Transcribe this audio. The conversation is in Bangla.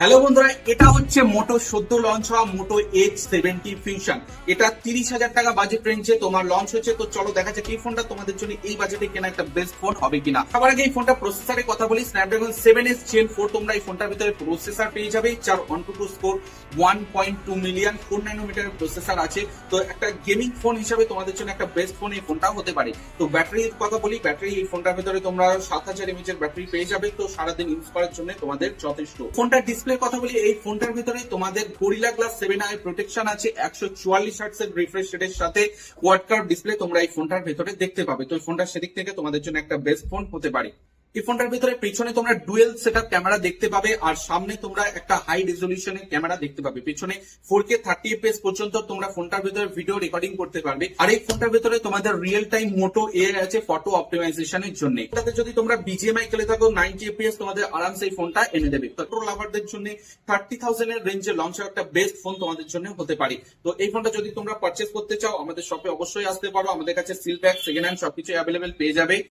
হ্যালো বন্ধুরা, এটা হচ্ছে মোটো সদ্য লঞ্চ হওয়া মোটো H70 ফিউশন। এটা 30,000 টাকা বাজেট রেঞ্জে তোমার লঞ্চ হচ্ছে। তো চলো দেখা যাক এই ফোনটা তোমাদের জন্য এই বাজেটে কেনা একটা বেস্ট ফোন হবে কিনা। সবার আগে এই ফোনটা প্রসেসরের কথা বলি। স্ন্যাপড্রাগন 7S Gen 4 তোমরা এই ফোনটার ভিতরে প্রসেসর পেয়ে যাবে। 122 স্কোর 1.2 মিলিয়ন 4 ন্যানোমিটারের প্রসেসর আছে। তো একটা গেমিং ফোন হিসাবে তোমাদের জন্য একটা বেস্ট ফোন এই ফোনটাও হতে পারে। তো ব্যাটারির কথা বলি, ব্যাটারি এই ফোনটার ভিতরে তোমরা 7000 mAh এর ব্যাটারি পেয়ে যাবে। তো সারাদিন ইউজ করার জন্য তোমাদের যথেষ্ট। ফোনটার ডিসপ্লে কথা বলি, এই ফোনটার ভিতরে তোমাদের গরিলা গ্লাস 7 আই প্রোটেকশন আছে। 144 হার্টজ এর রিফ্রেশ রেটের সাথে কোয়াড কার্ভ ডিসপ্লে তোমরা এই ফোনটার ভিতরে দেখতে পাবে। তো এই ফোনটার সেদিক থেকে তোমাদের জন্য একটা বেস্ট ফোন হতে পারে। এই ফোনটার ভিতরে পিছনে তোমরা ডুয়েল সেটআপ ক্যামেরা দেখতে পাবে, আর সামনে তোমরা একটা হাই রেজলিউশনের ক্যামেরা দেখতে পাবে। পিছনে 4K 30 fps পর্যন্ত তোমরা ফোনটার ভিতরে ভিডিও রেকর্ডিং করতে পারবে। আর এই ফোনটার ভিতরে তোমাদের রিয়েল টাইম মোটো এআই আছে ফটো অপটিমাইজেশনের জন্য। এটাতে যদি তোমরা বিজিএমআই খেলে থাকো 90 fps তোমাদের আরামসে এই ফোনটা এনে দেবে। তো প্রো লাভারদের জন্য 30,000 এর রেঞ্জে লঞ্চ হওয়া একটা বেস্ট ফোন তোমাদের জন্য হতে পারে। তো এই ফোনটা যদি তোমরা পারচেজ করতে চাও আমাদের শপে অবশ্যই আসতে পারো। আমাদের কাছে সিল প্যাক, সেকেন্ড হ্যান্ড সবকিছু অ্যাভেলেবেল পেয়ে যাবে।